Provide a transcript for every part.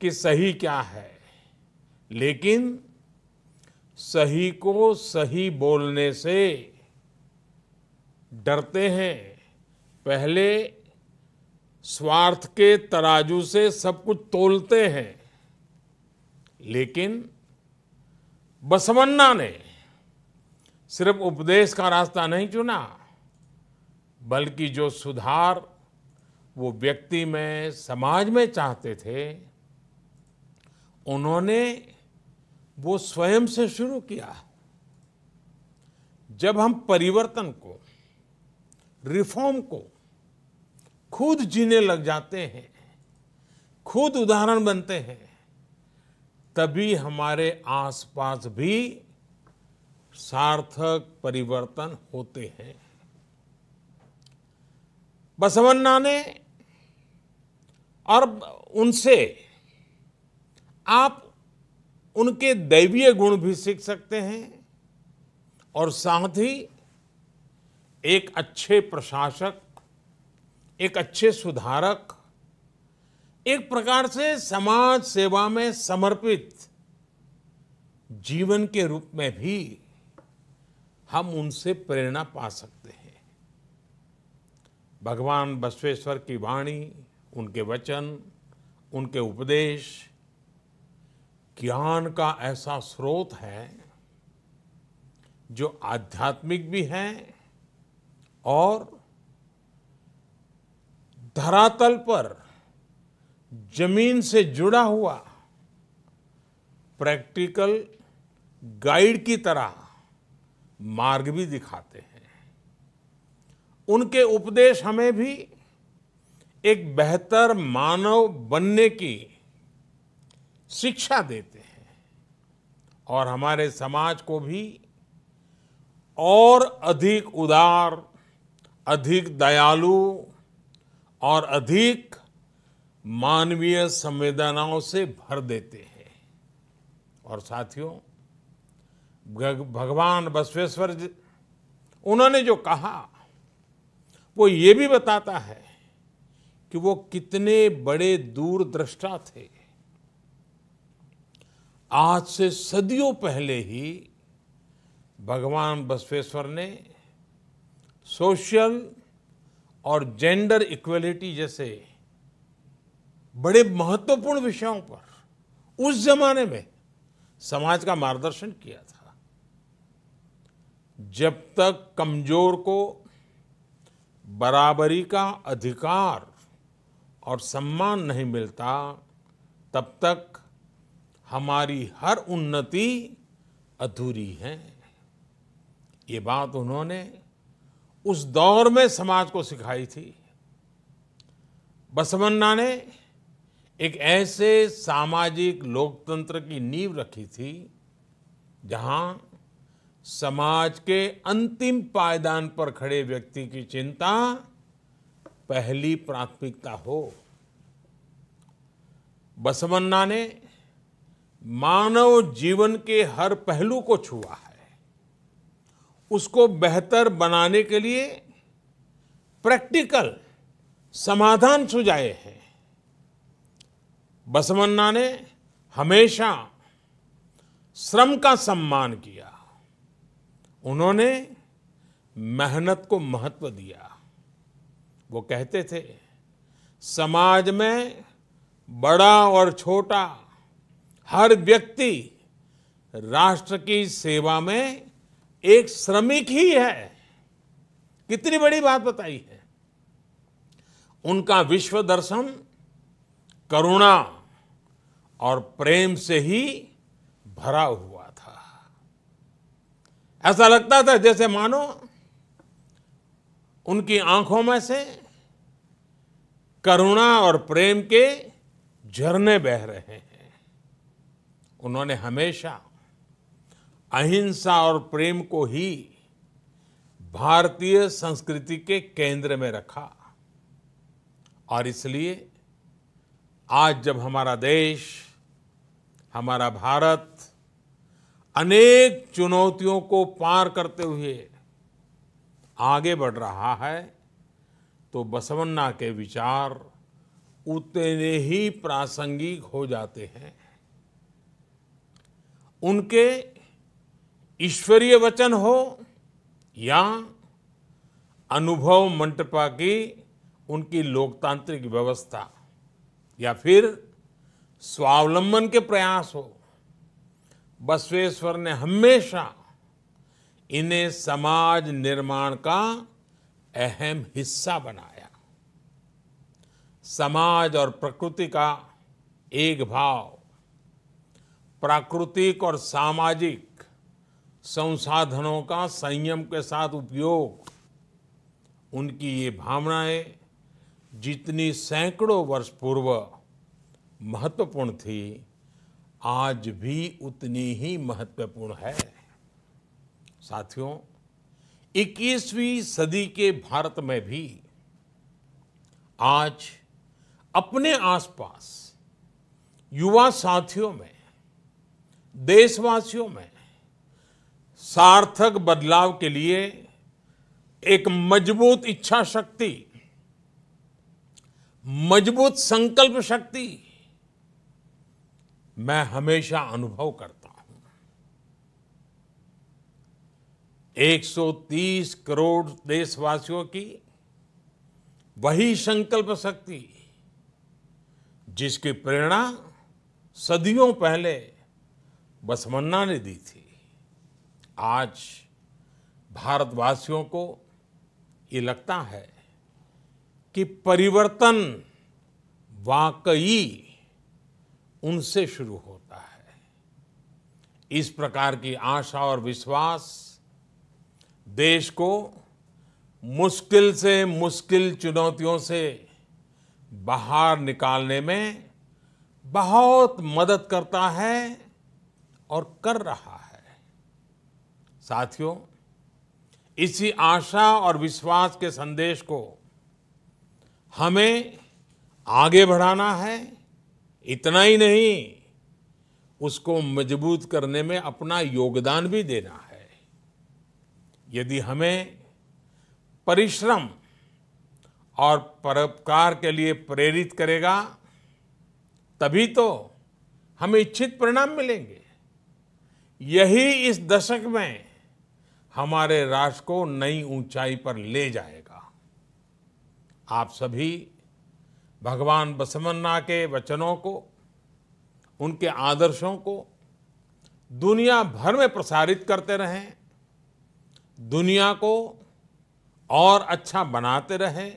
कि सही क्या है, लेकिन सही को सही बोलने से डरते हैं। पहले स्वार्थ के तराजू से सब कुछ तोलते हैं, लेकिन बसवन्ना ने सिर्फ उपदेश का रास्ता नहीं चुना, बल्कि जो सुधार वो व्यक्ति में, समाज में चाहते थे, उन्होंने वो स्वयं से शुरू किया। जब हम परिवर्तन को, रिफॉर्म को खुद जीने लग जाते हैं, खुद उदाहरण बनते हैं, तभी हमारे आसपास भी सार्थक परिवर्तन होते हैं। बसवन्ना ने, और उनसे आप उनके दैवीय गुण भी सीख सकते हैं, और साथ ही एक अच्छे प्रशासक, एक अच्छे सुधारक, एक प्रकार से समाज सेवा में समर्पित जीवन के रूप में भी हम उनसे प्रेरणा पा सकते हैं। भगवान बसवेश्वर की वाणी, उनके वचन, उनके उपदेश ज्ञान का ऐसा स्रोत है जो आध्यात्मिक भी है और धरातल पर जमीन से जुड़ा हुआ प्रैक्टिकल गाइड की तरह मार्ग भी दिखाते हैं। उनके उपदेश हमें भी एक बेहतर मानव बनने की शिक्षा देते हैं, और हमारे समाज को भी और अधिक उदार, अधिक दयालु और अधिक मानवीय संवेदनाओं से भर देते हैं। और साथियों, भगवान बसवेश्वर जी, उन्होंने जो कहा वो ये भी बताता है कि वो कितने बड़े दूरदृष्टा थे। आज से सदियों पहले ही भगवान बसवेश्वर ने सोशल और जेंडर इक्वलिटी जैसे बड़े महत्वपूर्ण विषयों पर उस जमाने में समाज का मार्गदर्शन किया था। जब तक कमजोर को बराबरी का अधिकार और सम्मान नहीं मिलता, तब तक हमारी हर उन्नति अधूरी है। ये बात उन्होंने उस दौर में समाज को सिखाई थी। बसवन्ना ने एक ऐसे सामाजिक लोकतंत्र की नींव रखी थी जहां समाज के अंतिम पायदान पर खड़े व्यक्ति की चिंता पहली प्राथमिकता हो। बसवन्ना ने मानव जीवन के हर पहलू को छुआ है, उसको बेहतर बनाने के लिए प्रैक्टिकल समाधान सुझाए हैं। बसवन्ना ने हमेशा श्रम का सम्मान किया, उन्होंने मेहनत को महत्व दिया। वो कहते थे, समाज में बड़ा और छोटा हर व्यक्ति राष्ट्र की सेवा में एक श्रमिक ही है। कितनी बड़ी बात बताई है। उनका विश्व दर्शन करुणा और प्रेम से ही भरा हुआ था। ऐसा लगता था जैसे मानो उनकी आंखों में से करुणा और प्रेम के झरने बह रहे हैं। उन्होंने हमेशा अहिंसा और प्रेम को ही भारतीय संस्कृति के केंद्र में रखा। और इसलिए आज जब हमारा देश, हमारा भारत अनेक चुनौतियों को पार करते हुए आगे बढ़ रहा है, तो बसवन्ना के विचार उतने ही प्रासंगिक हो जाते हैं। उनके ईश्वरीय वचन हो या अनुभव मंटपा की उनकी लोकतांत्रिक व्यवस्था या फिर स्वावलंबन के प्रयास हो, बसवेश्वर ने हमेशा इन्हें समाज निर्माण का अहम हिस्सा बनाया। समाज और प्रकृति का एक भाव, प्राकृतिक और सामाजिक संसाधनों का संयम के साथ उपयोग, उनकी ये भावनाएं जितनी सैकड़ों वर्ष पूर्व महत्वपूर्ण थी, आज भी उतनी ही महत्वपूर्ण है। साथियों, 21वीं सदी के भारत में भी आज अपने आसपास युवा साथियों में, देशवासियों में सार्थक बदलाव के लिए एक मजबूत इच्छा शक्ति, मजबूत संकल्प शक्ति मैं हमेशा अनुभव करता हूं। 130 करोड़ देशवासियों की वही संकल्प शक्ति जिसकी प्रेरणा सदियों पहले बसवन्ना ने दी थी, आज भारतवासियों को ये लगता है कि परिवर्तन वाकई उनसे शुरू होता है। इस प्रकार की आशा और विश्वास देश को मुश्किल से मुश्किल चुनौतियों से बाहर निकालने में बहुत मदद करता है और कर रहा है। साथियों, इसी आशा और विश्वास के संदेश को हमें आगे बढ़ाना है। इतना ही नहीं, उसको मजबूत करने में अपना योगदान भी देना है। यदि हमें परिश्रम और परोपकार के लिए प्रेरित करेगा, तभी तो हमें इच्छित परिणाम मिलेंगे। यही इस दशक में हमारे राष्ट्र को नई ऊंचाई पर ले जाएगा। आप सभी भगवान बसवन्ना के वचनों को, उनके आदर्शों को दुनिया भर में प्रसारित करते रहें, दुनिया को और अच्छा बनाते रहें।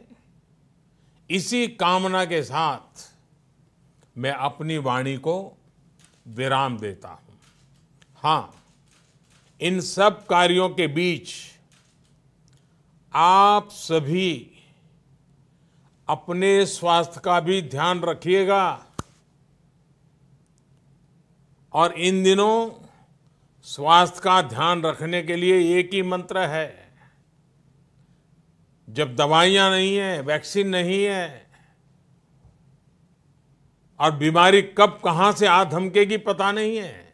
इसी कामना के साथ मैं अपनी वाणी को विराम देता हूं। हाँ, इन सब कार्यों के बीच आप सभी अपने स्वास्थ्य का भी ध्यान रखिएगा। और इन दिनों स्वास्थ्य का ध्यान रखने के लिए एक ही मंत्र है। जब दवाइयां नहीं है, वैक्सीन नहीं है और बीमारी कब कहां से आ धमकेगी पता नहीं है,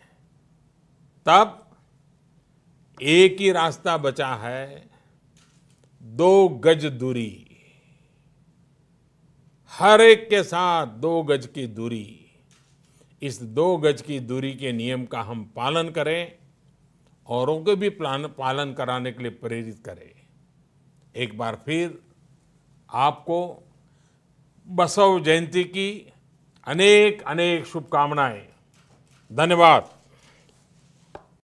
तब एक ही रास्ता बचा है, 2 गज दूरी। हर एक के साथ 2 गज की दूरी। इस 2 गज की दूरी के नियम का हम पालन करें, औरों को भी पालन कराने के लिए प्रेरित करें। एक बार फिर आपको बसव जयंती की अनेक अनेक शुभकामनाएं। धन्यवाद।